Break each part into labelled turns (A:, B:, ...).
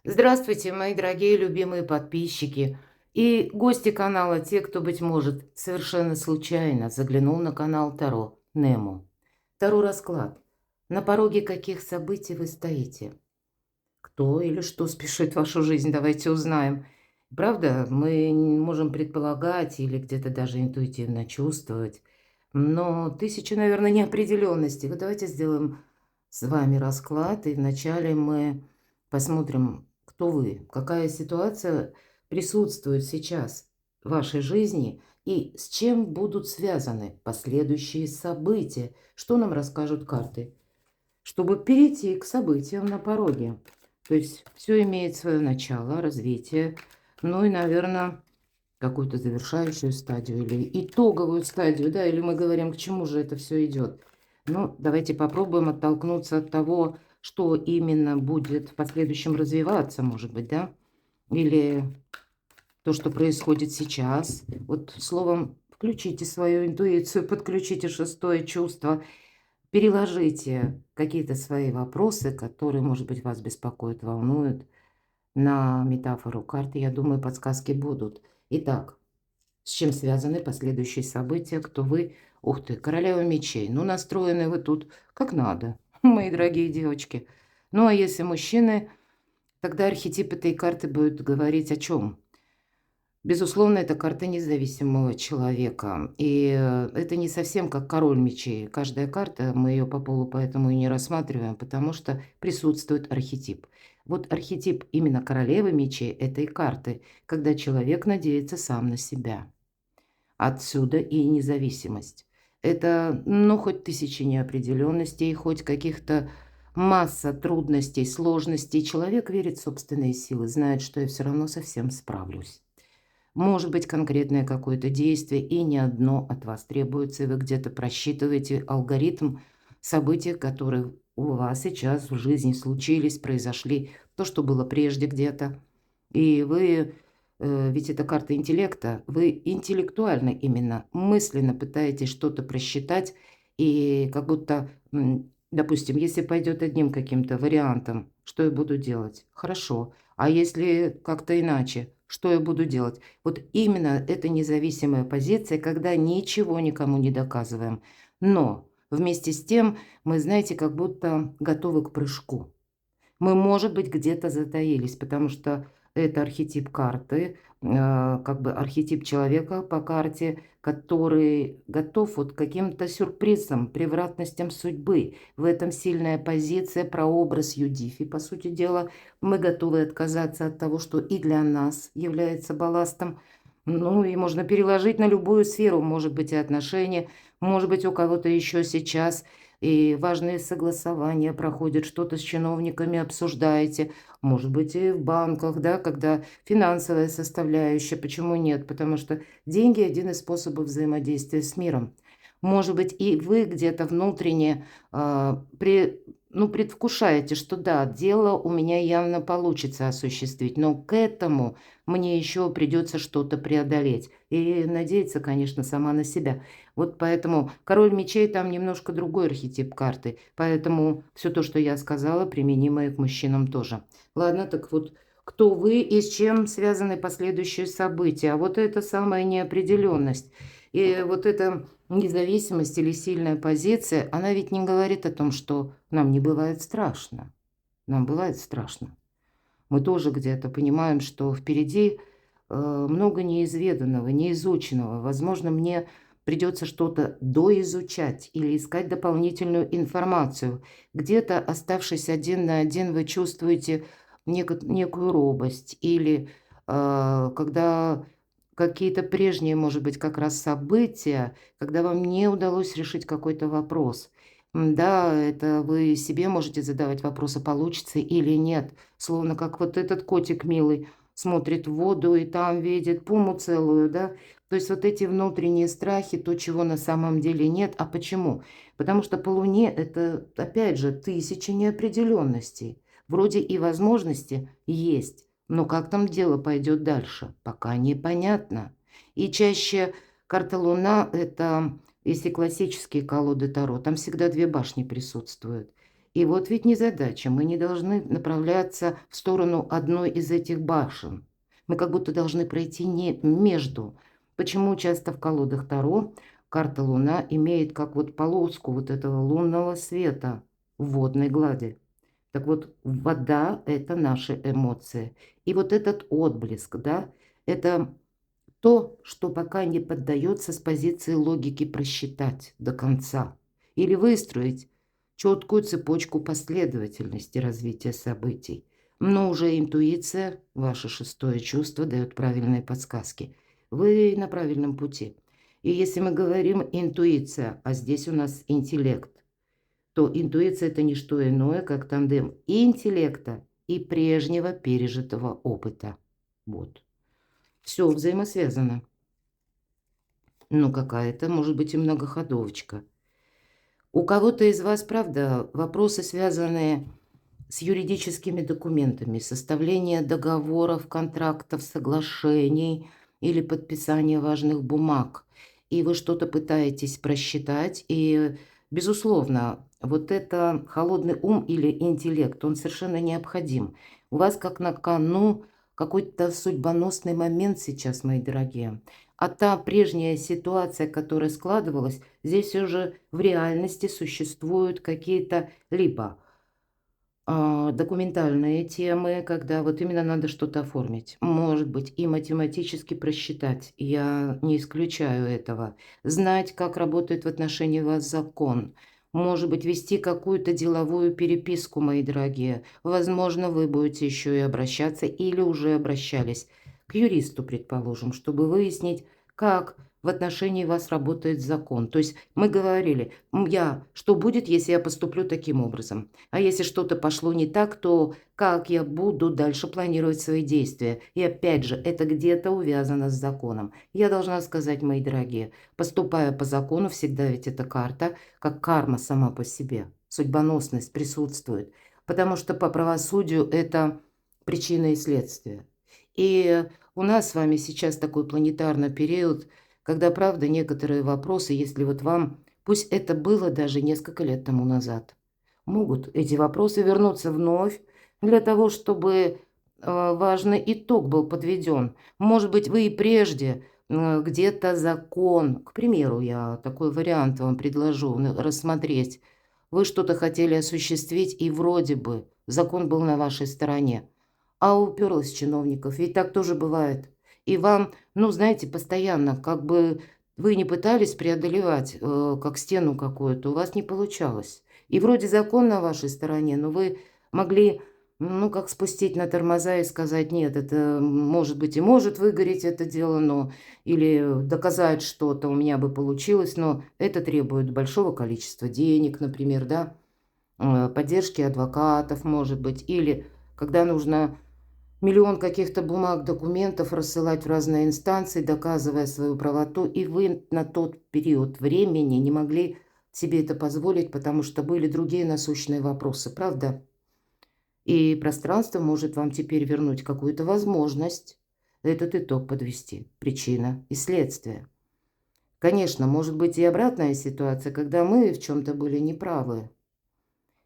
A: Здравствуйте, мои дорогие любимые подписчики и гости канала, те, кто, быть может, совершенно случайно заглянул на канал Таро Немо. Таро расклад. На пороге каких событий вы стоите? Кто или что спешит в вашу жизнь? Давайте узнаем. Правда, мы можем предполагать или где-то даже интуитивно чувствовать, но тысяча, наверное, неопределенностей. Вот давайте сделаем с вами расклад, и вначале мы посмотрим, кто вы, какая ситуация присутствует сейчас в вашей жизни и с чем будут связаны последующие события, что нам расскажут карты, чтобы перейти к событиям на пороге. То есть все имеет свое начало, развитие, ну и, наверное, какую-то завершающую стадию или итоговую стадию, да, или мы говорим, к чему же это все идет. Ну, давайте попробуем оттолкнуться от того, что именно будет в последующем развиваться, может быть, да, или то, что происходит сейчас. Вот словом, включите свою интуицию, подключите шестое чувство, переложите какие-то свои вопросы, которые, может быть, вас беспокоят, волнуют, на метафору карты. Я думаю, подсказки будут. Итак, с чем связаны последующие события? Кто вы? Ух ты, королева мечей. Ну, настроены вы тут как надо, мои дорогие девочки. Ну, а если мужчины, тогда архетип этой карты будет говорить о чем? Безусловно, это карта независимого человека. И это не совсем как король мечей. Каждая карта, мы ее по полу поэтому и не рассматриваем, потому что присутствует архетип. Вот архетип именно королевы мечей этой карты, когда человек надеется сам на себя. Отсюда и независимость. Это, ну, хоть тысячи неопределенностей, хоть каких-то масса трудностей, сложностей. Человек верит в собственные силы, знает, что я все равно совсем справлюсь. Может быть, конкретное какое-то действие, и не одно от вас требуется, и вы где-то просчитываете алгоритм событий, которые у вас сейчас в жизни случились, произошли, то, что было прежде где-то. И вы, ведь это карта интеллекта, вы интеллектуально именно, мысленно пытаетесь что-то просчитать, и как будто, допустим, если пойдет одним каким-то вариантом, что я буду делать? Хорошо. А если как-то иначе, что я буду делать? Вот именно это независимая позиция, когда ничего никому не доказываем. Но вместе с тем мы, знаете, как будто готовы к прыжку. Мы, может быть, где-то затаились, потому что это архетип карты, как бы архетип человека по карте, который готов вот к каким-то сюрпризам, превратностям судьбы. В этом сильная позиция, прообраз Юдифи, по сути дела. Мы готовы отказаться от того, что и для нас является балластом. Ну, и можно переложить на любую сферу, может быть, и отношения, может быть, у кого-то еще сейчас и важные согласования проходят, что-то с чиновниками обсуждаете, может быть, и в банках, да, когда финансовая составляющая, почему нет? Потому что деньги – один из способов взаимодействия с миром. Может быть, и вы где-то внутренне ну, предвкушаете, что да, дело у меня явно получится осуществить, но к этому мне еще придется что-то преодолеть. И надеяться, конечно, сама на себя. Вот поэтому король мечей там немножко другой архетип карты. Поэтому все то, что я сказала, применимо и к мужчинам тоже. Ладно, так вот, кто вы и с чем связаны последующие события? А вот это самая неопределенность. И вот эта независимость или сильная позиция, она ведь не говорит о том, что нам не бывает страшно. Нам бывает страшно. Мы тоже где-то понимаем, что впереди много неизведанного, неизученного. Возможно, мне придется что-то доизучать или искать дополнительную информацию. Где-то, оставшись один на один, вы чувствуете некую робость или когда какие-то прежние, может быть, как раз события, когда вам не удалось решить какой-то вопрос. Да, это вы себе можете задавать вопросы, получится или нет. Словно как вот этот котик милый смотрит в воду и там видит пуму целую, да. То есть вот эти внутренние страхи, то, чего на самом деле нет. А почему? Потому что по Луне это, опять же, тысячи неопределенностей. Вроде и возможности есть, но как там дело пойдет дальше, пока непонятно. И чаще карта Луна – это, если классические колоды Таро, там всегда две башни присутствуют. И вот ведь незадача. Мы не должны направляться в сторону одной из этих башен. Мы как будто должны пройти не между. Почему часто в колодах Таро карта Луна имеет как вот полоску вот этого лунного света в водной глади? Так вот, вода – это наши эмоции. И вот этот отблеск, да, это то, что пока не поддается с позиции логики просчитать до конца или выстроить четкую цепочку последовательности развития событий. Но уже интуиция, ваше шестое чувство, дает правильные подсказки. Вы на правильном пути. И если мы говорим интуиция, а здесь у нас интеллект, то интуиция – это не что иное, как тандем и интеллекта, и прежнего пережитого опыта. Вот. Все взаимосвязано. Ну, какая-то, может быть, и многоходовочка. У кого-то из вас, правда, вопросы, связанные с юридическими документами, составление договоров, контрактов, соглашений или подписание важных бумаг. И вы что-то пытаетесь просчитать, и, безусловно, вот это холодный ум или интеллект, он совершенно необходим. У вас как на кону какой-то судьбоносный момент сейчас, мои дорогие. А та прежняя ситуация, которая складывалась, здесь уже в реальности существуют какие-то либо документальные темы, когда вот именно надо что-то оформить. Может быть, и математически просчитать. Я не исключаю этого. Знать, как работает в отношении вас закон. Может быть, вести какую-то деловую переписку, мои дорогие. Возможно, вы будете еще и обращаться или уже обращались к юристу, предположим, чтобы выяснить, как в отношении вас работает закон. То есть мы говорили, что будет, если я поступлю таким образом? А если что-то пошло не так, то как я буду дальше планировать свои действия? И опять же, это где-то увязано с законом. Я должна сказать, мои дорогие, поступая по закону, всегда ведь эта карта, как карма сама по себе, судьбоносность присутствует. Потому что по правосудию это причина и следствие. И у нас с вами сейчас такой планетарный период, когда, правда, некоторые вопросы, если вот вам, пусть это было даже несколько лет тому назад, могут эти вопросы вернуться вновь для того, чтобы важный итог был подведен. Может быть, вы и прежде где-то закон, к примеру, я такой вариант вам предложу рассмотреть. Вы что-то хотели осуществить, и вроде бы закон был на вашей стороне, а уперлась в чиновников. Ведь так тоже бывает. И вам, ну, знаете, постоянно, как бы вы не пытались преодолевать, как стену какую-то, у вас не получалось. И вроде закон на вашей стороне, но вы могли, ну, как спустить на тормоза и сказать, нет, это может быть и может выгореть это дело, но или доказать что-то у меня бы получилось, но это требует большого количества денег, например, да, поддержки адвокатов, может быть, или когда нужно миллион каких-то бумаг, документов рассылать в разные инстанции, доказывая свою правоту, и вы на тот период времени не могли себе это позволить, потому что были другие насущные вопросы, правда? И пространство может вам теперь вернуть какую-то возможность этот итог подвести. Причина и следствие. Конечно, может быть и обратная ситуация, когда мы в чем-то были неправы.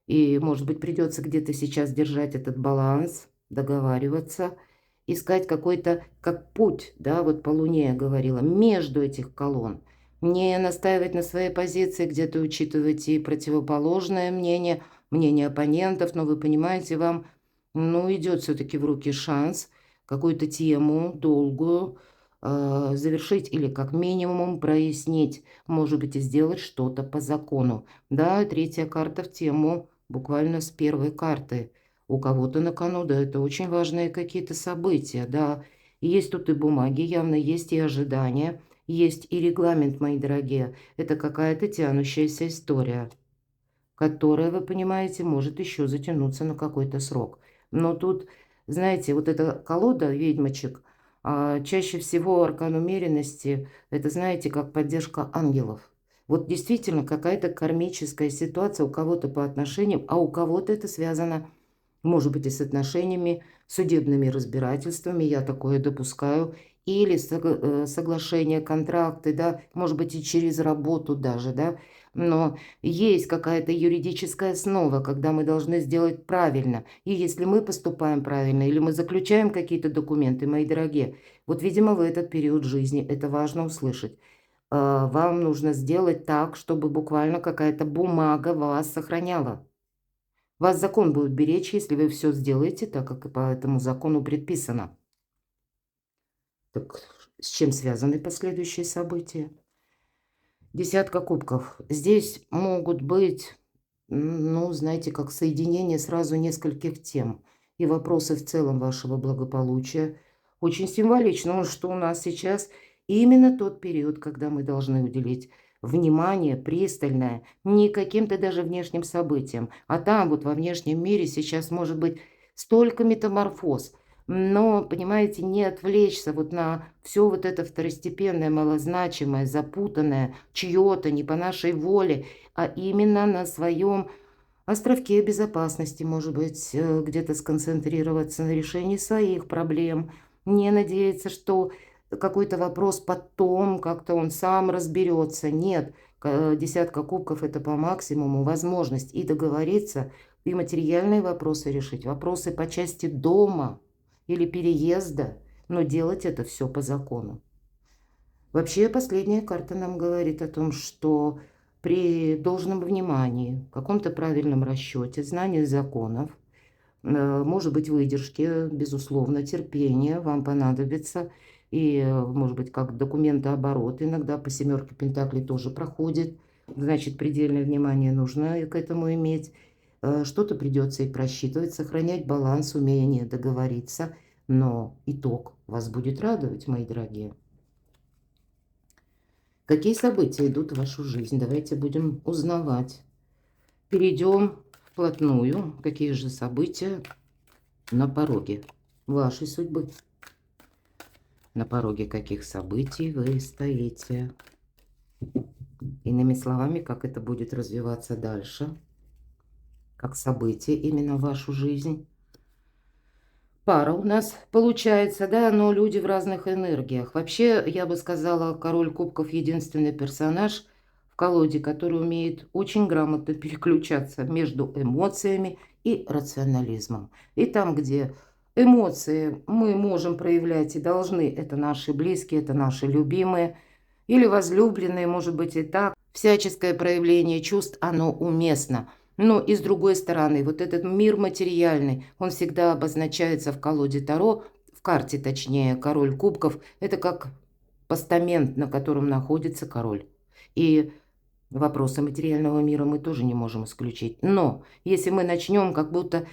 A: И, может быть, придется где-то сейчас держать этот баланс, договариваться, искать какой-то, как путь, да, вот по Луне я говорила, между этих колонн. Не настаивать на своей позиции, где-то учитывать и противоположное мнение, мнение оппонентов, но вы понимаете, вам, ну, идет все-таки в руки шанс какую-то тему долгую завершить или как минимум прояснить, может быть, и сделать что-то по закону. Да, третья карта в тему буквально с первой карты. У кого-то на кону, да, это очень важные какие-то события, да. Есть тут и бумаги, явно есть и ожидания, есть и регламент, мои дорогие. Это какая-то тянущаяся история, которая, вы понимаете, может еще затянуться на какой-то срок. Но тут, знаете, вот эта колода ведьмочек, чаще всего аркан умеренности, это, знаете, как поддержка ангелов. Вот действительно какая-то кармическая ситуация у кого-то по отношениям, а у кого-то это связано, может быть, и с отношениями, судебными разбирательствами, я такое допускаю, или соглашения, контракты, да, может быть, и через работу даже, да. но есть какая-то юридическая основа, когда мы должны сделать правильно. И если мы поступаем правильно, или мы заключаем какие-то документы, мои дорогие, вот, видимо, в этот период жизни это важно услышать. Вам нужно сделать так, чтобы буквально какая-то бумага вас сохраняла. Вас закон будет беречь, если вы все сделаете так, как и по этому закону предписано. Так с чем связаны последующие события? Десятка кубков. Здесь могут быть, ну, знаете, как соединение сразу нескольких тем и вопросы в целом вашего благополучия. Очень символично, что у нас сейчас именно тот период, когда мы должны уделить внимание пристальное не каким-то даже внешним событиям, а там вот во внешнем мире сейчас может быть столько метаморфоз. Но, понимаете, не отвлечься вот на все вот это второстепенное, малозначимое, запутанное, чьё-то, не по нашей воле, а именно на своем островке безопасности, может быть, где-то сконцентрироваться на решении своих проблем, не надеяться, что какой-то вопрос потом как-то он сам разберется. Нет, десятка кубков – это по максимуму возможность и договориться, и материальные вопросы решить, вопросы по части дома или переезда, но делать это все по закону. Вообще, последняя карта нам говорит о том, что при должном внимании, каком-то правильном расчете, знании законов, может быть, выдержки, безусловно, терпение вам понадобится. И, может быть, как документооборот иногда по семерке пентаклей тоже проходит. Значит, предельное внимание нужно к этому иметь. Что-то придется и просчитывать, сохранять баланс, умение договориться. Но итог вас будет радовать, мои дорогие. Какие события идут в вашу жизнь? Давайте будем узнавать. Перейдем вплотную. Какие же события на пороге вашей судьбы? На пороге каких событий вы стоите? Иными словами, как это будет развиваться дальше? Как событие именно в вашу жизнь? Пара у нас получается, да, но люди в разных энергиях. Вообще, я бы сказала, король кубков единственный персонаж в колоде, который умеет очень грамотно переключаться между эмоциями и рационализмом. И там, где эмоции мы можем проявлять и должны, это наши близкие, это наши любимые или возлюбленные, может быть и так. Всяческое проявление чувств, оно уместно. Но и с другой стороны, вот этот мир материальный, он всегда обозначается в колоде Таро, в карте точнее, король кубков. Это как постамент, на котором находится король. И вопросы материального мира мы тоже не можем исключить. Но если мы начнем как будто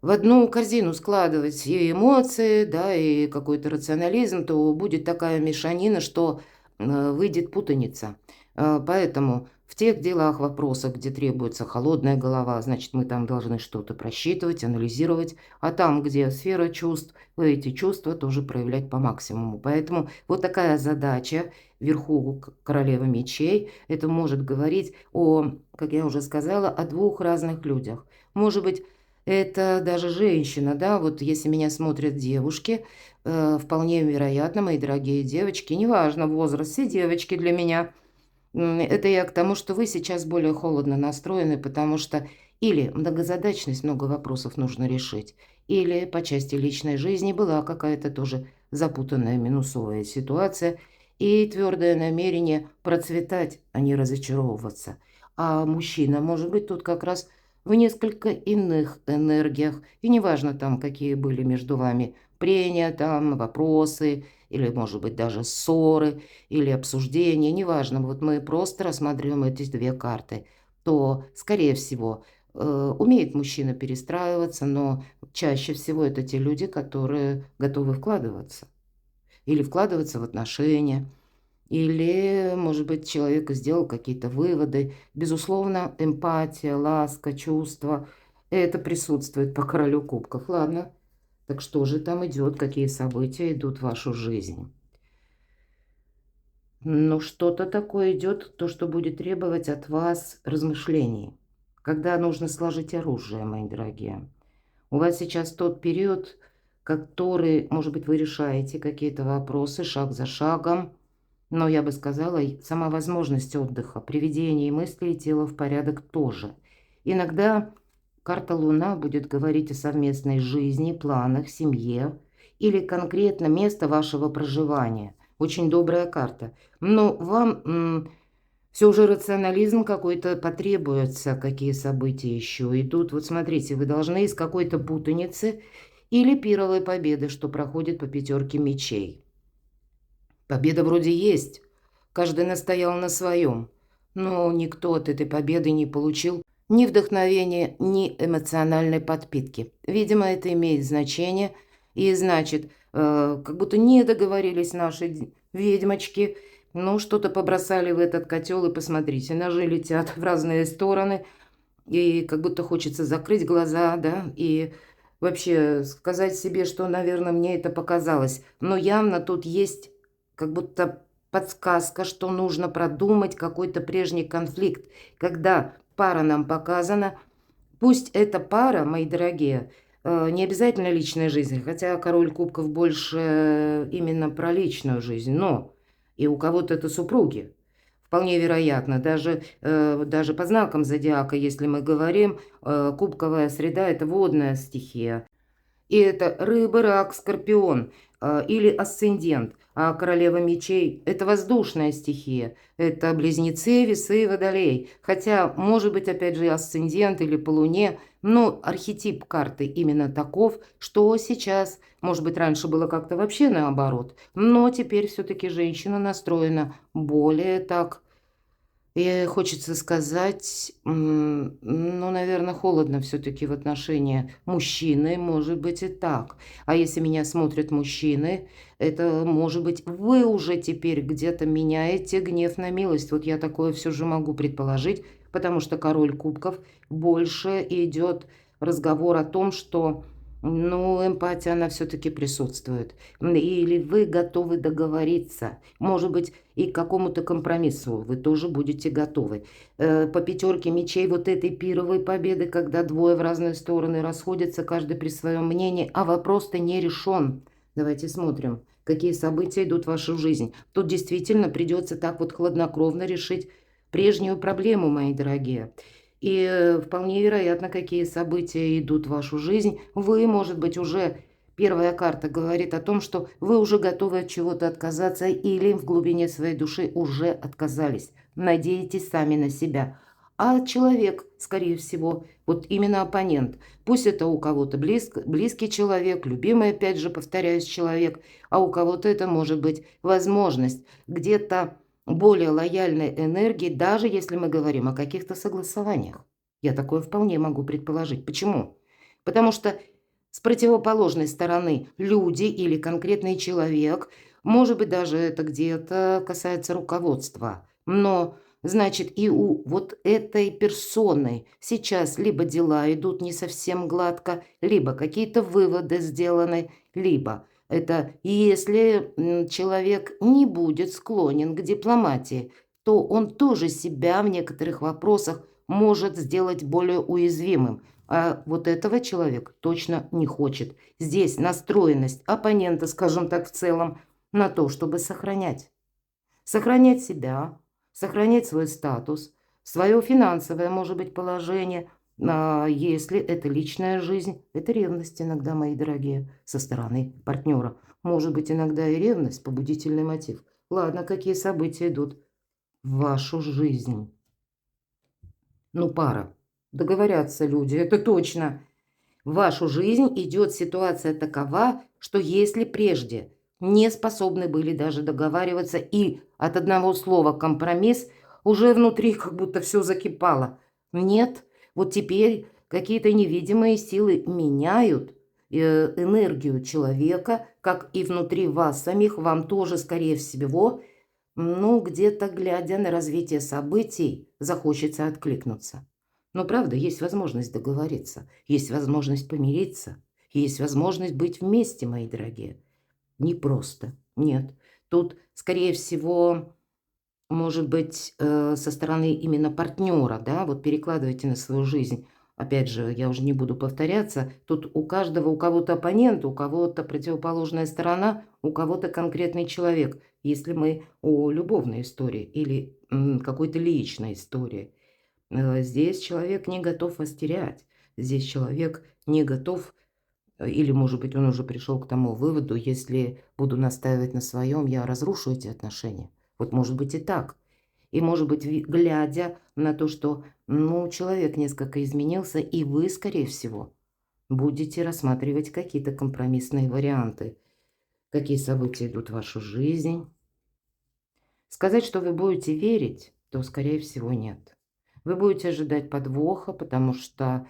A: в одну корзину складывать и эмоции, да, и какой-то рационализм, то будет такая мешанина, что выйдет путаница. Поэтому в тех делах, вопросах, где требуется холодная голова, значит, мы там должны что-то просчитывать, анализировать. А там, где сфера чувств, вы эти чувства тоже проявлять по максимуму. Поэтому вот такая задача вверху королевы мечей. Это может говорить о, как я уже сказала, о двух разных людях. Может быть, это даже женщина, да, вот если меня смотрят девушки, вполне вероятно, мои дорогие девочки, неважно возраст, все девочки для меня. Это я к тому, что вы сейчас более холодно настроены, потому что или многозадачность, много вопросов нужно решить, или по части личной жизни была какая-то тоже запутанная минусовая ситуация и твердое намерение процветать, а не разочаровываться. А мужчина, может быть, тут как раз в несколько иных энергиях, и неважно там, какие были между вами прения, там, вопросы, или, может быть, даже ссоры, или обсуждения, неважно, вот мы просто рассматриваем эти две карты, то, скорее всего, умеет мужчина перестраиваться, но чаще всего это те люди, которые готовы вкладываться. Или вкладываться в отношения, или, может быть, человек сделал какие-то выводы. Безусловно, эмпатия, ласка, чувства – это присутствует по королю кубков. Ладно, так что же там идет, какие события идут в вашу жизнь? Ну, что-то такое идет, то, что будет требовать от вас размышлений. Когда нужно сложить оружие, мои дорогие. У вас сейчас тот период, который, может быть, вы решаете какие-то вопросы шаг за шагом. Но я бы сказала, и сама возможность отдыха, приведение мысли и тела в порядок тоже. Иногда карта Луна будет говорить о совместной жизни, планах, семье или конкретно место вашего проживания. Очень добрая карта. Но вам все же рационализм какой-то потребуется, какие события еще идут. Вот смотрите, вы должны из какой-то путаницы или пировой победы, что проходит по пятерке мечей. Победа вроде есть, каждый настоял на своем, но никто от этой победы не получил ни вдохновения, ни эмоциональной подпитки. Видимо, это имеет значение, и значит, как будто не договорились наши ведьмочки, ну, что-то побросали в этот котел, и посмотрите, ножи летят в разные стороны, и как будто хочется закрыть глаза, да, и вообще сказать себе, что, наверное, мне это показалось. Но явно тут есть как будто подсказка, что нужно продумать какой-то прежний конфликт. Когда пара нам показана, пусть эта пара, мои дорогие, не обязательно личная жизнь, хотя король кубков больше именно про личную жизнь, но и у кого-то это супруги. Вполне вероятно, даже по знакам зодиака, если мы говорим, кубковая среда – это водная стихия. И это рыба, рак, скорпион или асцендент. А королева мечей – это воздушная стихия. Это близнецы, весы, водолей. Хотя, может быть, опять же, асцендент или по луне. Но архетип карты именно таков, что сейчас, может быть, раньше было как-то вообще наоборот. Но теперь все-таки женщина настроена более так. И хочется сказать, ну, наверное, холодно все-таки в отношении мужчины, может быть и так. А если меня смотрят мужчины, это, может быть, вы уже теперь где-то меняете гнев на милость. Вот я такое все же могу предположить, потому что король кубков больше идет разговор о том, что, ну, эмпатия, она все-таки присутствует. Или вы готовы договориться, может быть, и к какому-то компромиссу вы тоже будете готовы. По пятерке мечей вот этой пировой победы, когда двое в разные стороны расходятся, каждый при своем мнении, а вопрос-то не решен. Давайте смотрим, какие события идут в вашу жизнь. Тут действительно придется так вот хладнокровно решить прежнюю проблему, мои дорогие. И вполне вероятно, какие события идут в вашу жизнь. Вы, может быть, уже первая карта говорит о том, что вы уже готовы от чего-то отказаться или в глубине своей души уже отказались. Надеетесь сами на себя. А человек, скорее всего, вот именно оппонент, пусть это у кого-то близкий человек, любимый, опять же, повторяюсь, человек, а у кого-то это может быть возможность где-то более лояльной энергии, даже если мы говорим о каких-то согласованиях. Я такое вполне могу предположить. Почему? Потому что с противоположной стороны люди или конкретный человек, может быть, даже это где-то касается руководства, но, значит, и у вот этой персоны сейчас либо дела идут не совсем гладко, либо какие-то выводы сделаны, либо это если человек не будет склонен к дипломатии, то он тоже себя в некоторых вопросах может сделать более уязвимым. А вот этого человек точно не хочет. Здесь настроенность оппонента, скажем так, в целом, на то, чтобы сохранять. Сохранять себя, сохранять свой статус, свое финансовое, может быть, положение. А если это личная жизнь, это ревность иногда, мои дорогие, со стороны партнера. Может быть, иногда и ревность, побудительный мотив. Ладно, какие события идут в вашу жизнь? Ну, пара. Договорятся люди, это точно. В вашу жизнь идет ситуация такова, что если прежде не способны были даже договариваться и от одного слова компромисс, уже внутри как будто все закипало. Нет, вот теперь какие-то невидимые силы меняют энергию человека, как и внутри вас самих, вам тоже, скорее всего, ну, где-то глядя на развитие событий, захочется откликнуться. Но правда, есть возможность договориться, есть возможность помириться, есть возможность быть вместе, мои дорогие. Не просто, нет. Тут, скорее всего, может быть, со стороны именно партнера, да, вот перекладывайте на свою жизнь, Опять же, я уже не буду повторяться, тут у каждого, у кого-то оппонент, у кого-то противоположная сторона, у кого-то конкретный человек, если мы о любовной истории или какой-то личной истории. Здесь человек не готов вас терять, здесь человек не готов, или, может быть, он уже пришел к тому выводу, если буду настаивать на своем, я разрушу эти отношения. Вот может быть и так. И, может быть, глядя на то, что, ну, человек несколько изменился, и вы, скорее всего, будете рассматривать какие-то компромиссные варианты, какие события идут в вашу жизнь. Сказать, что вы будете верить, то, скорее всего, нет. Вы будете ожидать подвоха, потому что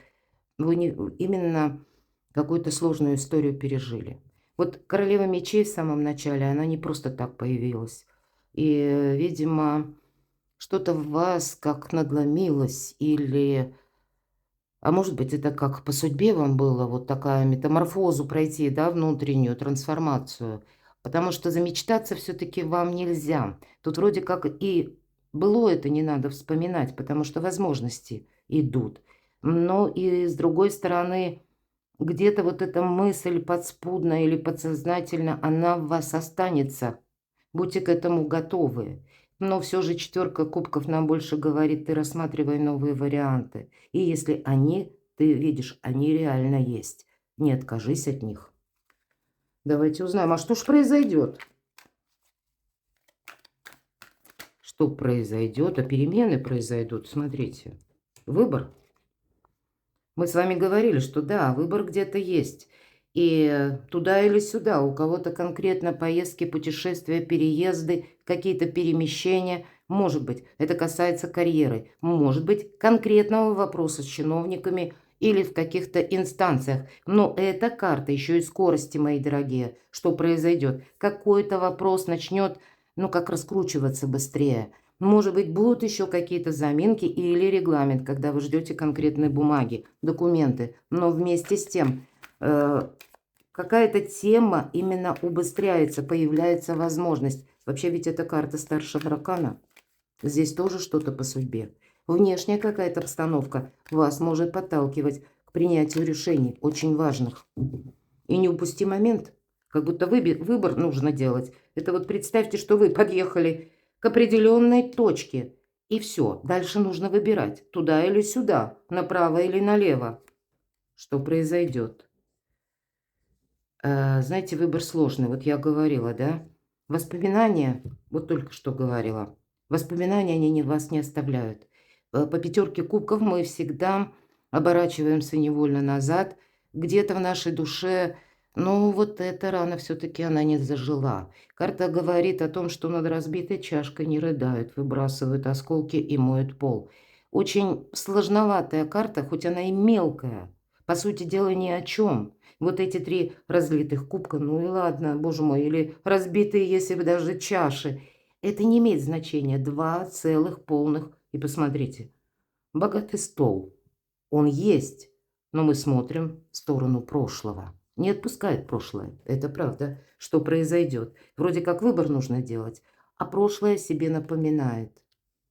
A: вы именно какую-то сложную историю пережили. Вот королева мечей в самом начале, она не просто так появилась. И, видимо, что-то в вас как надломилось или... А может быть, это как по судьбе вам было, вот такая метаморфозу пройти, да, внутреннюю трансформацию. Потому что замечтаться все-таки вам нельзя. Тут вроде как и было это не надо вспоминать, потому что возможности идут. Но и с другой стороны, где-то вот эта мысль подспудно или подсознательно, она в вас останется. Будьте к этому готовы. Но все же четверка кубков нам больше говорит, ты рассматривай новые варианты. И если они, ты видишь, они реально есть, не откажись от них. Давайте узнаем, а что ж произойдет? Что произойдет? А перемены произойдут. Смотрите. Выбор. Мы с вами говорили, что да, выбор где-то есть. И туда или сюда, у кого-то конкретно поездки, путешествия, переезды, какие-то перемещения. Может быть, это касается карьеры. Может быть, конкретного вопроса с чиновниками или в каких-то инстанциях. Но эта карта еще и скорости, мои дорогие. Что произойдет? Какой-то вопрос начнет, ну, как раскручиваться быстрее. Может быть, будут еще какие-то заминки или регламент, когда вы ждете конкретной бумаги, документы. Но вместе с тем, какая-то тема именно убыстряется, появляется возможность. Вообще ведь это карта старшего аркана. Здесь тоже что-то по судьбе. Внешняя какая-то обстановка вас может подталкивать к принятию решений, очень важных. И не упусти момент, как будто выбор нужно делать. Это вот представьте, что вы подъехали к определенной точке. И все, дальше нужно выбирать, туда или сюда, направо или налево. Что произойдет? Знаете, выбор сложный. Вот я говорила, да? Воспоминания, вот только что говорила, воспоминания, они вас не оставляют. По пятерке кубков мы всегда оборачиваемся невольно назад. Где-то в нашей душе, ну вот эта рана все-таки она не зажила. Карта говорит о том, что над разбитой чашкой не рыдают, выбрасывают осколки и моют пол. Очень сложноватая карта, хоть она и мелкая. По сути дела, ни о чем. Вот эти 3 разлитых кубка, ну и ладно, боже мой, или разбитые, если бы даже чаши. Это не имеет значения. 2 целых полных. И посмотрите, богатый стол. Он есть, но мы смотрим в сторону прошлого. Не отпускает прошлое. Это правда. Что произойдет? Вроде как выбор нужно делать, а прошлое себе напоминает.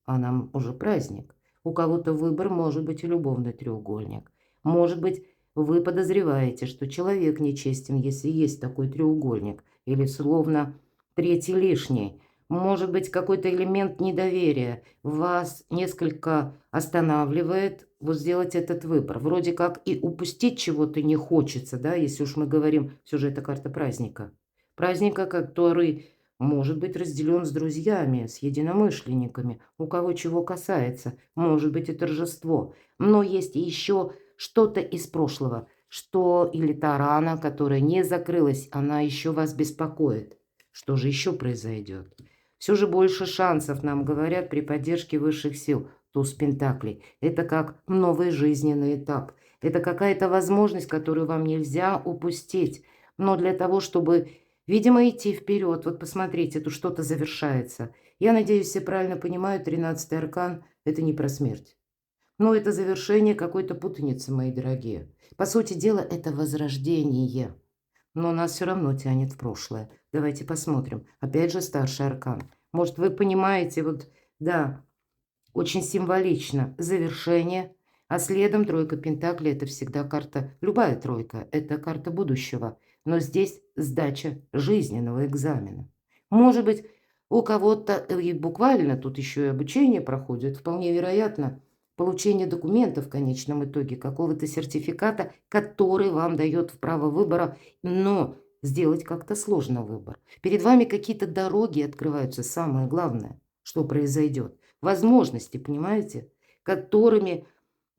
A: А нам уже праздник. У кого-то выбор может быть и любовный треугольник. Может быть, вы подозреваете, что человек нечестен, если есть такой треугольник, или словно третий лишний. Может быть, какой-то элемент недоверия вас несколько останавливает вот сделать этот выбор. Вроде как и упустить чего-то не хочется, да, если уж мы говорим, все же это карта праздника. Праздника, который может быть разделен с друзьями, с единомышленниками, у кого чего касается, может быть и торжество. Но есть еще что-то из прошлого, что или та рана, которая не закрылась, она еще вас беспокоит. Что же еще произойдет? Все же больше шансов, нам говорят, при поддержке высших сил. Туз Пентаклей. Это как новый жизненный этап. Это какая-то возможность, которую вам нельзя упустить. Но для того, чтобы, видимо, идти вперед, вот посмотрите, тут что-то завершается. Я надеюсь, все правильно понимают, 13-й аркан – это не про смерть. Но это завершение какой-то путаницы, мои дорогие. По сути дела, это возрождение. Но нас все равно тянет в прошлое. Давайте посмотрим. Опять же, старший аркан. Может, вы понимаете, вот, да, очень символично завершение, А следом тройка пентаклей – это всегда карта, любая тройка – это карта будущего. Но здесь сдача жизненного экзамена. Может быть, у кого-то и буквально тут еще и обучение проходит, вполне вероятно, получение документов в конечном итоге, какого-то сертификата, который вам дает право выбора, но сделать как-то сложно выбор. Перед вами какие-то дороги открываются, самое главное, что произойдет. Возможности, понимаете, которыми,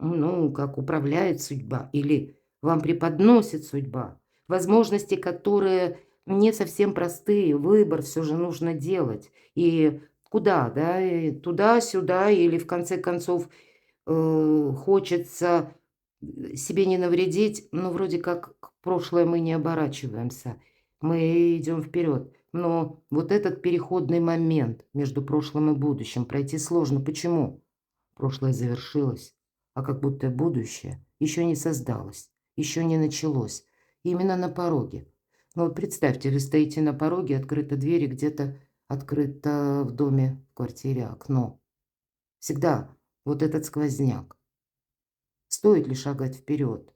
A: ну, как управляет судьба или вам преподносит судьба. Возможности, которые не совсем простые, выбор все же нужно делать. И куда, да, и туда-сюда, или в конце концов хочется себе не навредить, но вроде как к прошлое мы не оборачиваемся, мы идем вперед. Но вот этот переходный момент между прошлым и будущим пройти сложно. Почему? Прошлое завершилось, а как будто будущее еще не создалось, еще не началось. Именно на пороге. Ну вот представьте, вы стоите на пороге, открыта дверь, и где-то открыто в доме, в квартире окно. Всегда вот этот сквозняк. Стоит ли шагать вперед?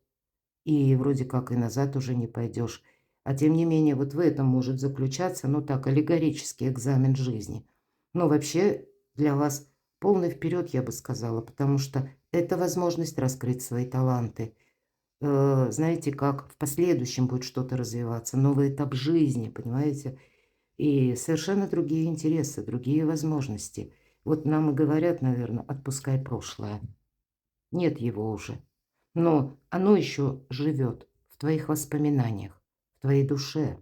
A: И вроде как и назад уже не пойдешь. А тем не менее, вот в этом может заключаться, ну так, аллегорический экзамен жизни. Но вообще для вас полный вперед, я бы сказала, потому что это возможность раскрыть свои таланты. Знаете, как в последующем будет что-то развиваться, новый этап жизни, понимаете? И совершенно другие интересы, другие возможности. Вот нам и говорят, наверное, отпускай прошлое. Нет его уже. Но оно еще живет в твоих воспоминаниях, в твоей душе.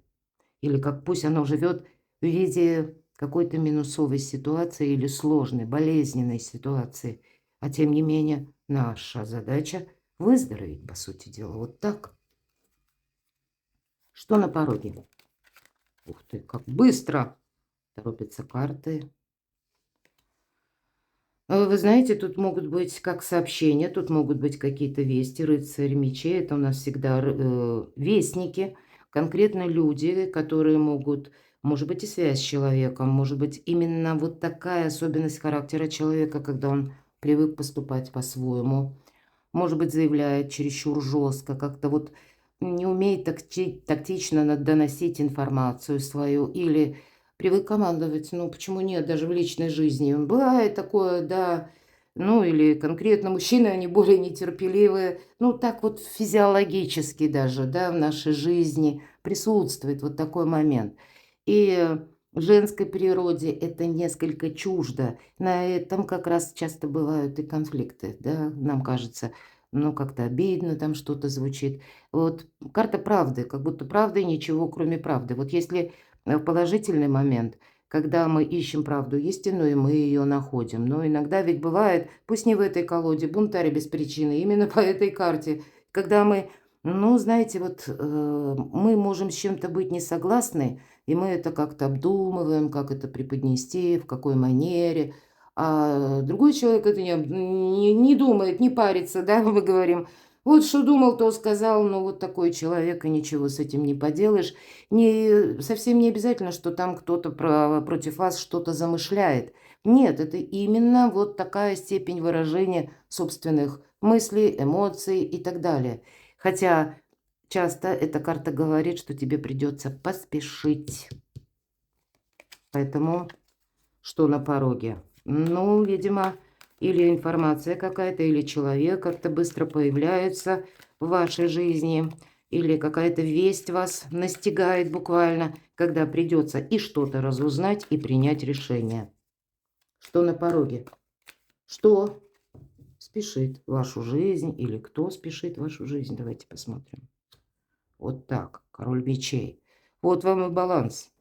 A: Или как пусть оно живет в виде какой-то минусовой ситуации или сложной, болезненной ситуации. А тем не менее, наша задача выздороветь, по сути дела. Вот так. Что на пороге? Ух ты, как быстро торопятся карты. Вы знаете, тут могут быть как сообщения, тут могут быть какие-то вести. Рыцарь мечей – это у нас всегда вестники, конкретно люди, которые могут, может быть, и связь с человеком, может быть, именно вот такая особенность характера человека, когда он привык поступать по-своему, может быть, заявляет чересчур жестко, как-то вот не умеет тактично доносить информацию свою или привык командовать. Ну, почему нет, даже в личной жизни. Бывает такое, да, ну, или конкретно мужчины, они более нетерпеливые. Ну, так вот физиологически даже, да, в нашей жизни присутствует вот такой момент. И в женской природе это несколько чуждо. На этом как раз часто бывают и конфликты, да, нам кажется, ну, как-то обидно там что-то звучит. Вот карта правды, как будто правда и ничего, кроме правды. Вот если положительный момент, когда мы ищем правду истину, и мы ее находим. Но иногда ведь бывает, пусть не в этой колоде, бунтарь без причины, именно по этой карте, когда мы, ну, знаете, вот мы можем с чем-то быть не согласны, и мы это как-то обдумываем, как это преподнести, в какой манере. А другой человек это не думает, не парится, да, мы говорим. Вот что думал, то сказал, но вот такой человек, и ничего с этим не поделаешь. Совсем не обязательно, что там кто-то против вас что-то замышляет. Нет, это именно вот такая степень выражения собственных мыслей, эмоций и так далее. Хотя часто эта карта говорит, что тебе придется поспешить. Поэтому что на пороге? Ну, видимо, или информация какая-то, или человек как-то быстро появляется в вашей жизни, или какая-то весть вас настигает буквально, когда придется и что-то разузнать, и принять решение. Что на пороге? Что спешит в вашу жизнь, или кто спешит в вашу жизнь? Давайте посмотрим. Вот так, король мечей. Вот вам и баланс.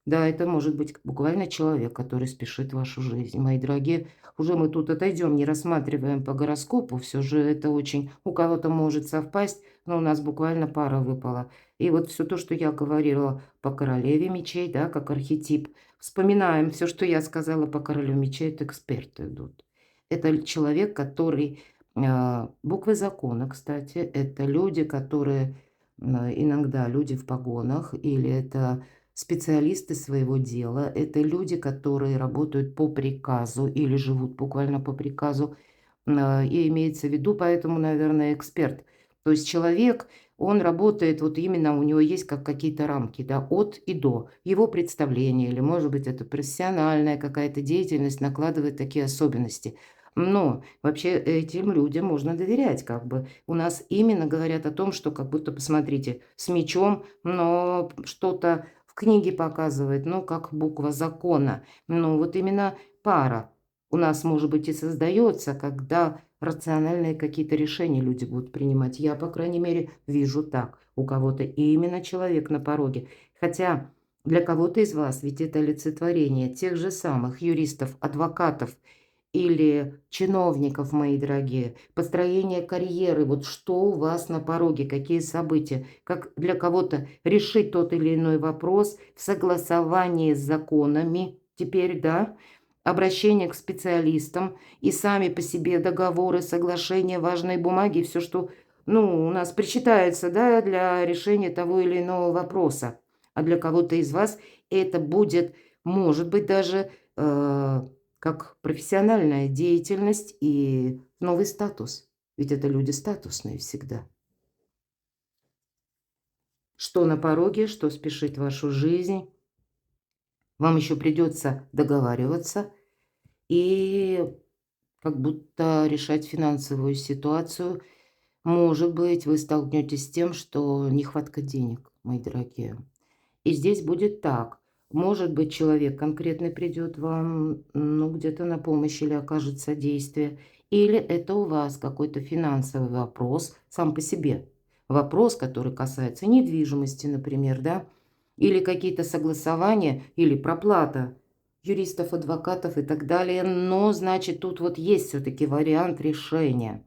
A: Да, это может быть буквально человек, который спешит в вашу жизнь. Мои дорогие, уже мы тут отойдем, не рассматриваем по гороскопу. Все же это очень у кого-то может совпасть, но у нас буквально пара выпала. И вот все то, что я говорила по королеве мечей, да, как архетип. Вспоминаем все, что я сказала по королю мечей, это эксперты идут. Это человек, который... буквы закона, кстати, это люди, которые иногда люди в погонах, или это специалисты своего дела – это люди, которые работают по приказу или живут буквально по приказу. И имеется в виду, поэтому, наверное, эксперт. То есть человек, он работает, вот именно у него есть как какие-то рамки, да, от и до. Его представление или, может быть, это профессиональная какая-то деятельность накладывает такие особенности. Но вообще этим людям можно доверять, как бы. У нас именно говорят о том, что как будто, посмотрите, с мечом, но что-то в книге показывает, ну, как буква закона. Ну, вот именно пара у нас, может быть, и создается, когда рациональные какие-то решения люди будут принимать. Я, по крайней мере, вижу так. У кого-то именно человек на пороге. Хотя для кого-то из вас ведь это олицетворение тех же самых юристов, адвокатов или чиновников, мои дорогие. Построение карьеры. Вот что у вас на пороге, какие события. Как для кого-то решить тот или иной вопрос в согласовании с законами. Теперь, да, обращение к специалистам и сами по себе договоры, соглашения, важные бумаги, все, что, ну, у нас причитается, да, для решения того или иного вопроса. А для кого-то из вас это будет, может быть, даже как профессиональная деятельность и новый статус. Ведь это люди статусные всегда. Что на пороге, что спешит в вашу жизнь. Вам еще придется договариваться и как будто решать финансовую ситуацию. Может быть, вы столкнетесь с тем, что нехватка денег, мои дорогие. И здесь будет так. Может быть, человек конкретный придет вам, ну, где-то на помощь или окажет содействие. Или это у вас какой-то финансовый вопрос сам по себе. Вопрос, который касается недвижимости, например, да? Или какие-то согласования, или проплата юристов, адвокатов и так далее. Но, значит, тут вот есть все-таки вариант решения.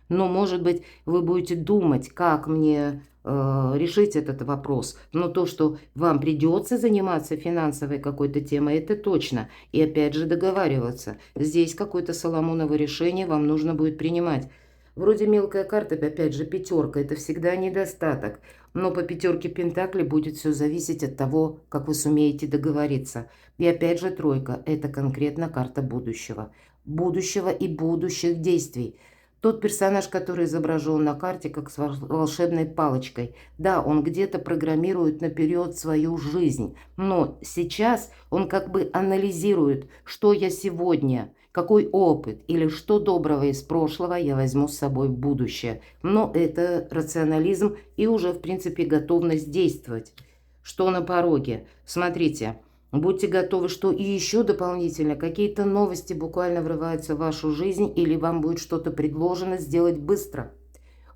A: Но, может быть, вы будете думать, как мне решить этот вопрос. Но то, что вам придется заниматься финансовой какой-то темой, это точно. И опять же договариваться. Здесь какое-то соломоново решение вам нужно будет принимать. Вроде мелкая карта, опять же пятерка, это всегда недостаток. Но по пятерке пентаклей будет все зависеть от того, как вы сумеете договориться. И опять же тройка, это конкретно карта будущего. Будущего и будущих действий. Тот персонаж, который изображен на карте, как с волшебной палочкой. Да, он где-то программирует наперед свою жизнь, но сейчас он как бы анализирует, что я сегодня, какой опыт или что доброго из прошлого я возьму с собой в будущее. Но это рационализм и уже, в принципе, готовность действовать. Что на пороге? Смотрите. Будьте готовы, что и еще дополнительно какие-то новости буквально врываются в вашу жизнь или вам будет что-то предложено сделать быстро.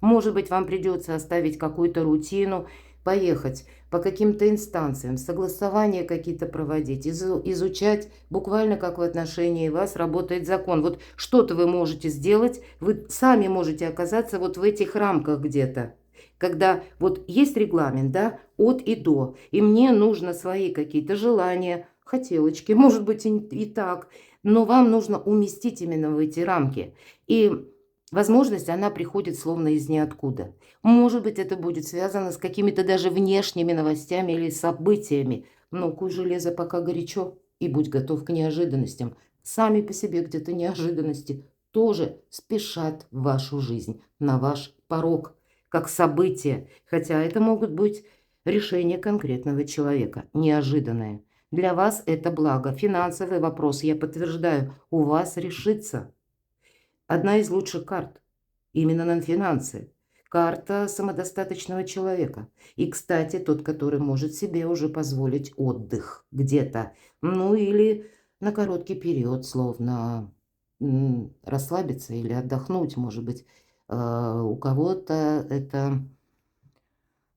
A: Может быть, вам придется оставить какую-то рутину, поехать по каким-то инстанциям, согласования какие-то проводить, изучать буквально как в отношении вас работает закон. Вот что-то вы можете сделать, вы сами можете оказаться вот в этих рамках где-то. Когда вот есть регламент, да, от и до, и мне нужно свои какие-то желания, хотелочки, может быть и так, но вам нужно уместить именно в эти рамки. И возможность, она приходит словно из ниоткуда. Может быть, это будет связано с какими-то даже внешними новостями или событиями. Но куй железо пока горячо, и будь готов к неожиданностям. Сами по себе где-то неожиданности тоже спешат в вашу жизнь, на ваш порог, как события. Хотя это могут быть решения конкретного человека, неожиданные. Для вас это благо. Финансовый вопрос, я подтверждаю, у вас решится. Одна из лучших карт именно на финансы. Карта самодостаточного человека. И, кстати, тот, который может себе уже позволить отдых где-то. Ну или на короткий период, словно расслабиться или отдохнуть, может быть. У кого-то это,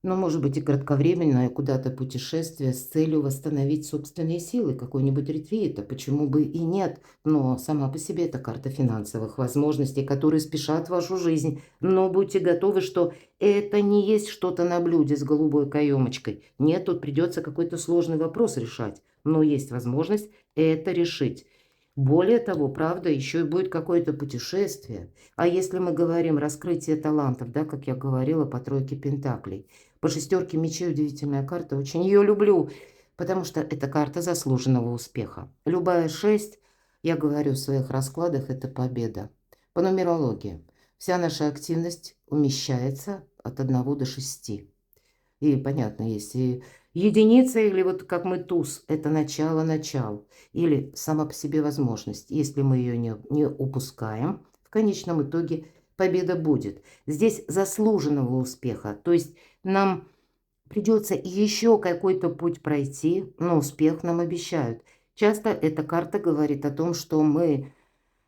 A: ну, может быть, и кратковременное куда-то путешествие с целью восстановить собственные силы, какой-нибудь ретрит, а почему бы и нет. Но сама по себе это карта финансовых возможностей, которые спешат в вашу жизнь. Но будьте готовы, что это не есть что-то на блюде с голубой каемочкой. Нет, тут придется какой-то сложный вопрос решать. Но есть возможность это решить. Более того, правда, еще и будет какое-то путешествие. А если мы говорим раскрытие талантов, да, как я говорила, по тройке пентаклей, по шестерке мечей удивительная карта, очень ее люблю, потому что это карта заслуженного успеха. Любая шесть, я говорю в своих раскладах, это победа. По нумерологии. Вся наша активность умещается от 1 до 6. И понятно, если единица или вот как мы туз, это начало, или сама по себе возможность. Если мы ее не упускаем, в конечном итоге победа будет. Здесь заслуженного успеха, то есть нам придется еще какой-то путь пройти, но успех нам обещают. Часто эта карта говорит о том, что мы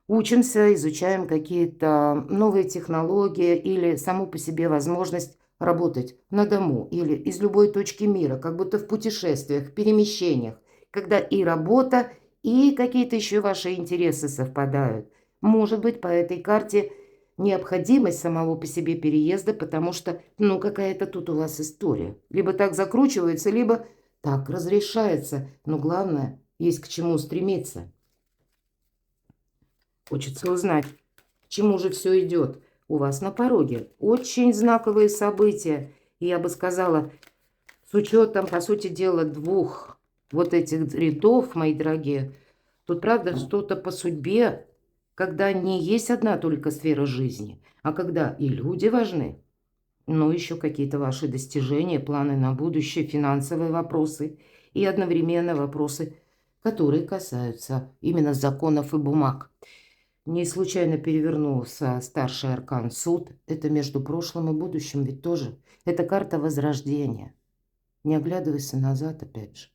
A: учимся, изучаем какие-то новые технологии или саму по себе возможность работать на дому или из любой точки мира, как будто в путешествиях, перемещениях, когда и работа, и какие-то еще ваши интересы совпадают. Может быть, по этой карте необходимость самого по себе переезда, потому что, ну, какая-то тут у вас история. Либо так закручивается, либо так разрешается. Но главное, есть к чему стремиться. Хочется узнать, к чему же все идет. У вас на пороге очень знаковые события. И я бы сказала, с учетом, по сути дела, 2 вот этих рядов, мои дорогие, тут, правда, что-то по судьбе, когда не есть одна только сфера жизни, а когда и люди важны, но еще какие-то ваши достижения, планы на будущее, финансовые вопросы и одновременно вопросы, которые касаются именно законов и бумаг. Не случайно перевернулся старший аркан суд. Это между прошлым и будущим ведь тоже. Это карта возрождения. Не оглядывайся назад опять же.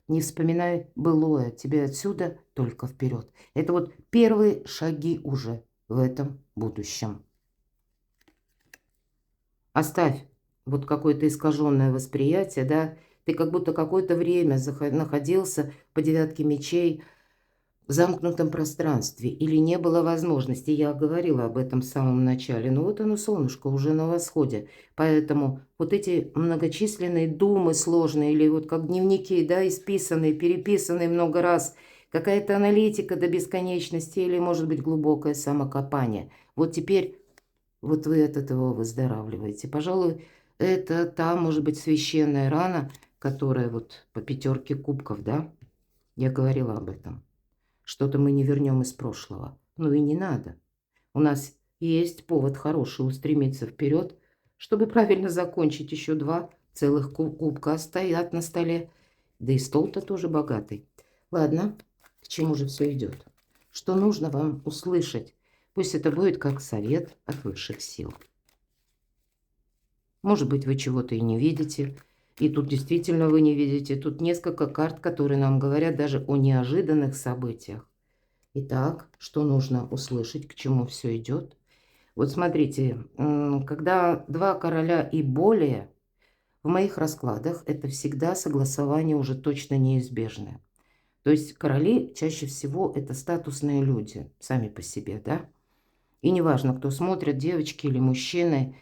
A: Не вспоминай былое. Тебе отсюда только вперед. Это вот первые шаги уже в этом будущем. Оставь вот какое-то искаженное восприятие, да. Ты как будто какое-то время находился по 9 мечей в замкнутом пространстве, или не было возможности. Я говорила об этом в самом начале. Но вот оно, солнышко, уже на восходе. Поэтому вот эти многочисленные думы сложные, или вот как дневники, да, исписанные, переписанные много раз, какая-то аналитика до бесконечности, или, может быть, глубокое самокопание. Вот теперь вот вы от этого выздоравливаете. Пожалуй, это та, может быть, священная рана, которая вот по 5 кубков, да, я говорила об этом. Что-то мы не вернем из прошлого. Ну и не надо. У нас есть повод хороший устремиться вперед, чтобы правильно закончить. Еще 2 целых кубка стоят на столе. Да и стол-то тоже богатый. Ладно, к чему же все идет? Что нужно вам услышать? Пусть это будет как совет от высших сил. Может быть, вы чего-то и не видите. И тут действительно вы не видите. Тут несколько карт, которые нам говорят даже о неожиданных событиях. Итак, что нужно услышать, к чему все идет? Вот смотрите, когда 2 короля и более, в моих раскладах это всегда согласование уже точно неизбежное. То есть короли чаще всего это статусные люди, сами по себе, да? И неважно, кто смотрит, девочки или мужчины,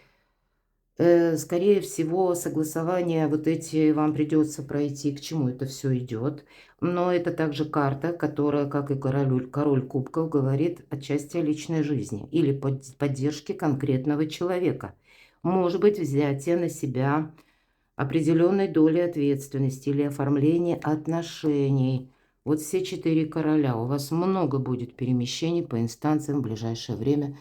A: скорее всего, согласования вот эти вам придется пройти, к чему это все идет. Но это также карта, которая, как и король кубков, говорит отчасти о личной жизни или поддержке конкретного человека. Может быть, взятие на себя определенной доли ответственности или оформление отношений. Вот все 4 короля. У вас много будет перемещений по инстанциям в ближайшее время.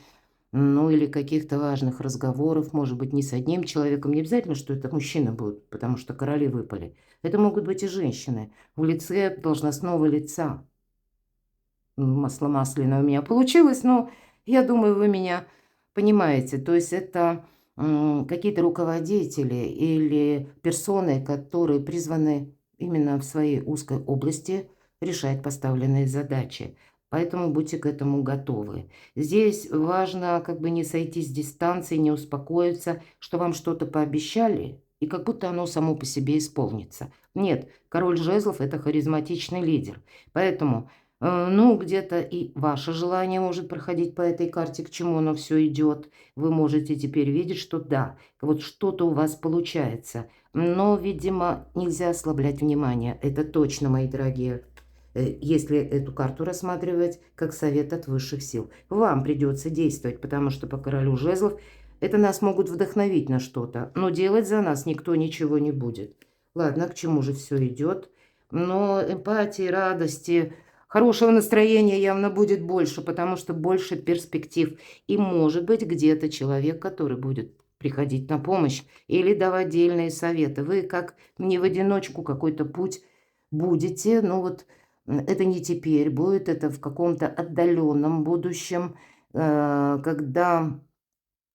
A: Ну, или каких-то важных разговоров, может быть, не с одним человеком. Не обязательно, что это мужчина будет, потому что короли выпали. Это могут быть и женщины в лице должностного лица. Масло масляное у меня получилось, но я думаю, вы меня понимаете. То есть это какие-то руководители или персоны, которые призваны именно в своей узкой области решать поставленные задачи. Поэтому будьте к этому готовы. Здесь важно как бы не сойти с дистанции, не успокоиться, что вам что-то пообещали, и как будто оно само по себе исполнится. Нет, король жезлов – это харизматичный лидер. Поэтому, ну, где-то и ваше желание может проходить по этой карте, к чему оно все идет. Вы можете теперь видеть, что да, вот что-то у вас получается. Но, видимо, нельзя ослаблять внимание. Это точно, мои дорогие. Если эту карту рассматривать как совет от высших сил. Вам придется действовать, потому что по королю жезлов это нас могут вдохновить на что-то, но делать за нас никто ничего не будет. Ладно, к чему же все идет? Но эмпатии, радости, Хорошего настроения явно будет больше, потому что больше перспектив. И может быть где-то человек, который будет приходить на помощь или давать дельные советы. Вы как не в одиночку какой-то путь будете, ну вот это не теперь будет, это в каком-то отдаленном будущем, когда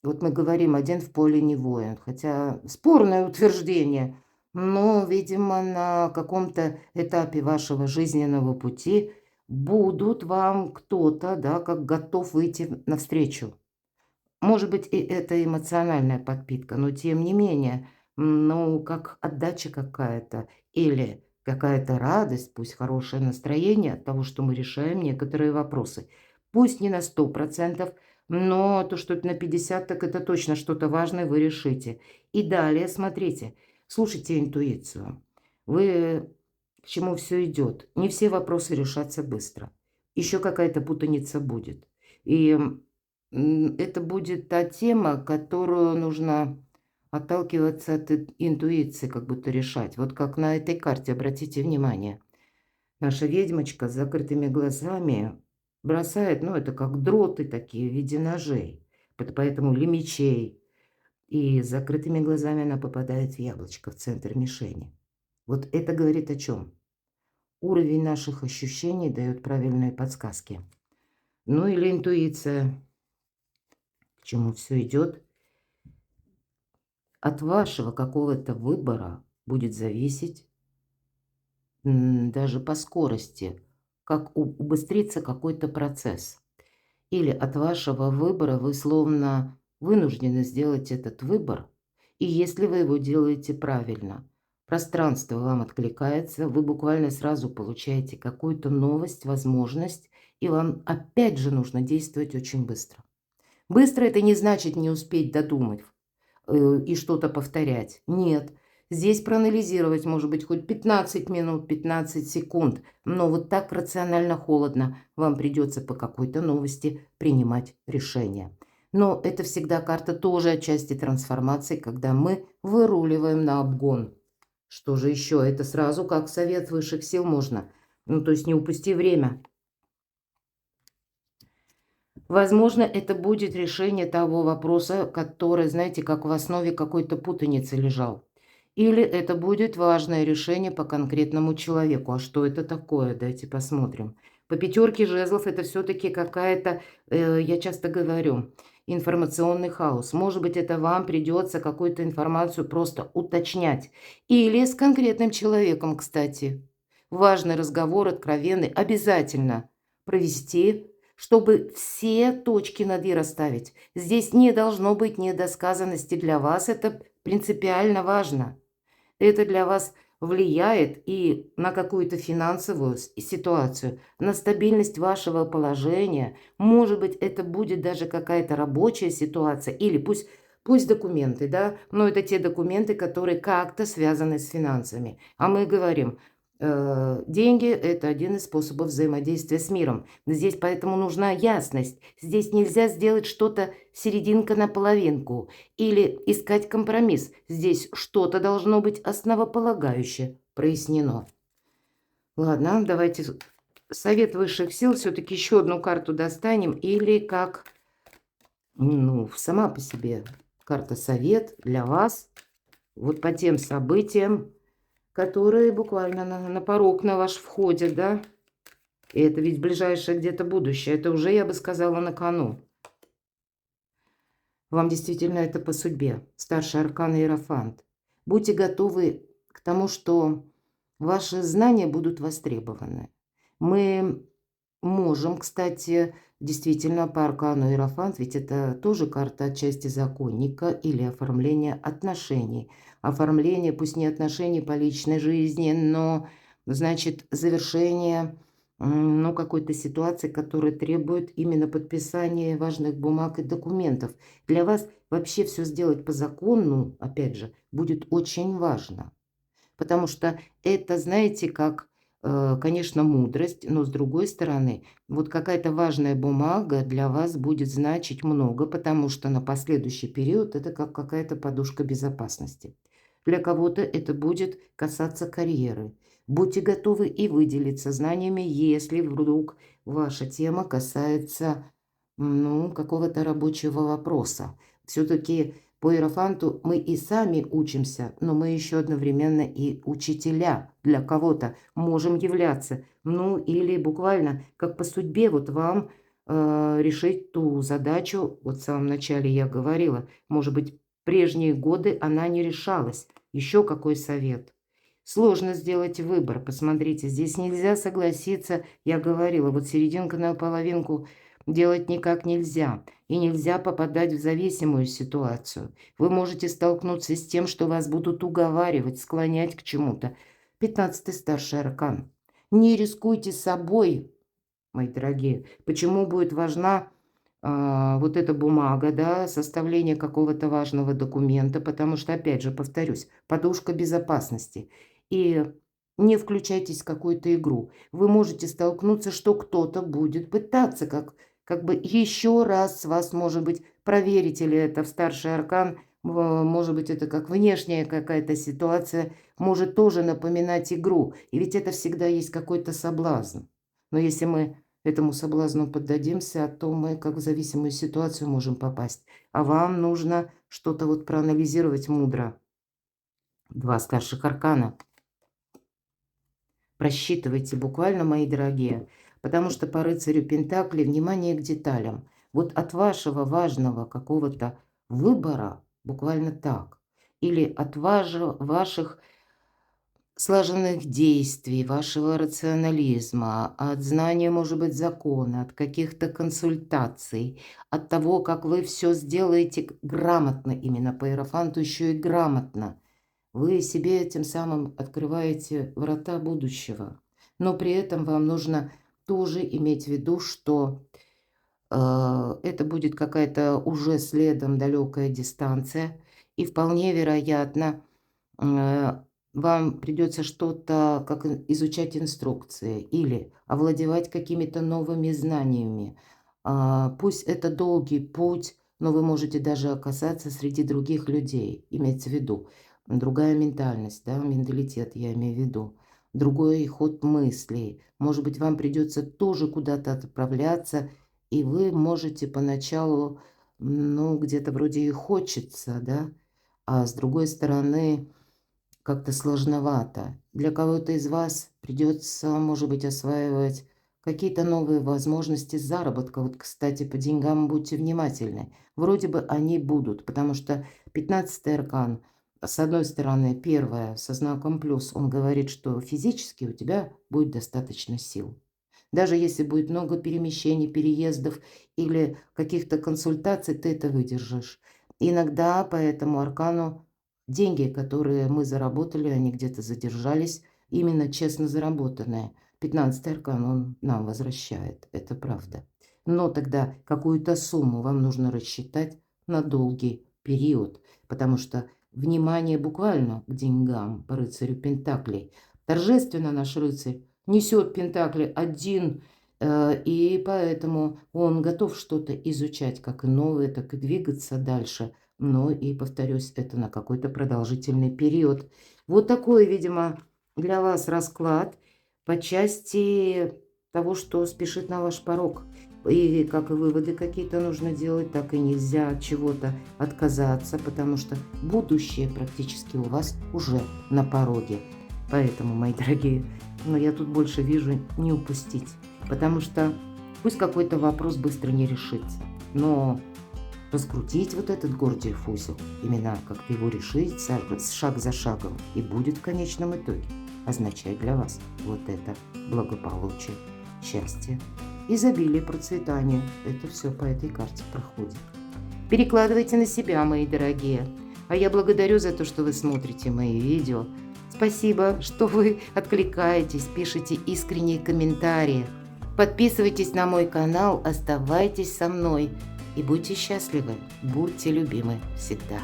A: вот мы говорим: "Один в поле не воин". Хотя спорное утверждение, но, видимо, на каком-то этапе вашего жизненного пути будут вам кто-то, да, как готов выйти навстречу. Может быть, и это эмоциональная подпитка, но тем не менее, ну, как отдача какая-то или какая-то радость, пусть хорошее настроение от того, что мы решаем некоторые вопросы. Пусть не на 100%, но то, что это на 50, так это точно что-то важное вы решите. И далее, смотрите, слушайте интуицию. Вы к чему все идет? Не все вопросы решатся быстро. Еще какая-то путаница будет. И это будет та тема, которую нужно отталкиваться от интуиции, как будто решать. Вот как на этой карте, обратите внимание. Наша ведьмочка с закрытыми глазами бросает, ну, это как дроты такие в виде ножей, поэтому или мечей. И с закрытыми глазами она попадает в яблочко, в центр мишени. Вот это говорит о чем? Уровень наших ощущений дает правильные подсказки. Ну или интуиция, к чему все идет. От вашего какого-то выбора будет зависеть, даже по скорости, как убыстрится какой-то процесс. Или от вашего выбора вы словно вынуждены сделать этот выбор, и если вы его делаете правильно, пространство вам откликается, вы буквально сразу получаете какую-то новость, возможность, и вам опять же нужно действовать очень быстро. Быстро это не значит не успеть додумать и что-то повторять. Нет, здесь проанализировать, может быть, хоть 15 минут, 15 секунд, но вот так рационально холодно вам придется по какой-то новости принимать решение. Но это всегда карта тоже отчасти трансформации, когда мы выруливаем на обгон. Что же еще? Это сразу как совет высших сил можно. Ну, то есть не упусти время. Возможно, это будет решение того вопроса, который, знаете, как в основе какой-то путаницы лежал. Или это будет важное решение по конкретному человеку. А что это такое? Давайте посмотрим. По пятерке жезлов это все-таки какая-то, я часто говорю, информационный хаос. Может быть, это вам придется какую-то информацию просто уточнять. Или с конкретным человеком, кстати. Важный разговор, откровенный, обязательно провести, чтобы все точки над «и» расставить. Здесь не должно быть недосказанности для вас, это принципиально важно. Это для вас влияет и на какую-то финансовую ситуацию, на стабильность вашего положения. Может быть, это будет даже какая-то рабочая ситуация или пусть документы, да, но это те документы, которые как-то связаны с финансами. А мы говорим, деньги – это один из способов взаимодействия с миром. Здесь поэтому нужна ясность. Здесь нельзя сделать что-то серединка на половинку или искать компромисс. Здесь что-то должно быть основополагающе прояснено. Ладно, давайте совет высших сил. Все-таки еще одну карту достанем. Или как, ну, сама по себе карта совет для вас. Вот по тем событиям, которые буквально на порог на ваш входят, да? И это ведь ближайшее где-то будущее. Это уже, я бы сказала, на кону. Вам действительно это по судьбе. Старший аркан Иерофант. Будьте готовы к тому, что ваши знания будут востребованы. Мы можем, кстати, действительно по аркану Иерофант, ведь это тоже карта отчасти законника или оформления отношений. Оформление, пусть не отношений по личной жизни, но, значит, завершение ну, какой-то ситуации, которая требует именно подписания важных бумаг и документов. Для вас вообще все сделать по закону, опять же, будет очень важно. Потому что это, знаете, как, конечно, мудрость, но с другой стороны, вот какая-то важная бумага для вас будет значить много, потому что на последующий период это как какая-то подушка безопасности. Для кого-то это будет касаться карьеры. Будьте готовы и выделиться знаниями, если вдруг ваша тема касается, какого-то рабочего вопроса. Все-таки по иерофанту мы и сами учимся, но мы еще одновременно и учителя для кого-то можем являться. Или буквально как по судьбе вот вам решить ту задачу, вот в самом начале я говорила, может быть, прежние годы она не решалась. Еще какой совет? Сложно сделать выбор. Посмотрите, здесь нельзя согласиться. Я говорила, вот серединка на половинку делать никак нельзя. И нельзя попадать в зависимую ситуацию. Вы можете столкнуться с тем, что вас будут уговаривать, склонять к чему-то. 15-й старший аркан. Не рискуйте собой, мои дорогие. Почему будет важна вот эта бумага, да, составление какого-то важного документа, потому что, опять же, повторюсь, подушка безопасности. И не включайтесь в какую-то игру. Вы можете столкнуться, что кто-то будет пытаться как бы еще раз вас, может быть, проверить, или это в старший аркан, может быть, это как внешняя какая-то ситуация, может тоже напоминать игру. И ведь это всегда есть какой-то соблазн. Но если мы этому соблазну поддадимся, то мы как в зависимую ситуацию можем попасть. А вам нужно что-то вот проанализировать мудро. 2 старших аркана. Просчитывайте буквально, мои дорогие, потому что по рыцарю Пентаклей внимание к деталям. Вот от вашего важного какого-то выбора, буквально так, или от ваших слаженных действий, вашего рационализма, от знания, может быть, закона, от каких-то консультаций, от того, как вы все сделаете грамотно, именно по иерофанту еще и грамотно. Вы себе тем самым открываете врата будущего. Но при этом вам нужно тоже иметь в виду, что это будет какая-то уже следом далекая дистанция, и вполне вероятно, вам придется что-то, как изучать инструкции или овладевать какими-то новыми знаниями. Пусть это долгий путь, но вы можете даже оказаться среди других людей, имеется в виду. Другая ментальность, да, менталитет я имею в виду. Другой ход мыслей. Может быть, вам придется тоже куда-то отправляться, и вы можете поначалу, где-то вроде и хочется, да, а с другой стороны как-то сложновато. Для кого-то из вас придется, может быть, осваивать какие-то новые возможности заработка. Вот, кстати, по деньгам будьте внимательны. Вроде бы они будут, потому что 15-й аркан, с одной стороны, первое, со знаком плюс, он говорит, что физически у тебя будет достаточно сил. Даже если будет много перемещений, переездов или каких-то консультаций, ты это выдержишь. Иногда по этому аркану деньги, которые мы заработали, они где-то задержались, именно честно заработанные. 15-й аркан он нам возвращает, это правда. Но тогда какую-то сумму вам нужно рассчитать на долгий период, потому что внимание буквально к деньгам по рыцарю Пентаклей. Торжественно наш рыцарь несет Пентакли один, и поэтому он готов что-то изучать, как и новое, так и двигаться дальше. Но и, повторюсь, это на какой-то продолжительный период. Вот такой, видимо, для вас расклад по части того, что спешит на ваш порог. И как и выводы какие-то нужно делать, так и нельзя от чего-то отказаться, потому что будущее практически у вас уже на пороге. Поэтому, мои дорогие, я тут больше вижу не упустить, потому что пусть какой-то вопрос быстро не решится, но раскрутить вот этот Гордиев узел, именно как-то его решить шаг за шагом, и будет в конечном итоге означать для вас вот это благополучие, счастье, изобилие, процветание. Это все по этой карте проходит. Перекладывайте на себя, мои дорогие. А я благодарю за то, что вы смотрите мои видео. Спасибо, что вы откликаетесь, пишите искренние комментарии. Подписывайтесь на мой канал, оставайтесь со мной и будьте счастливы, будьте любимы всегда.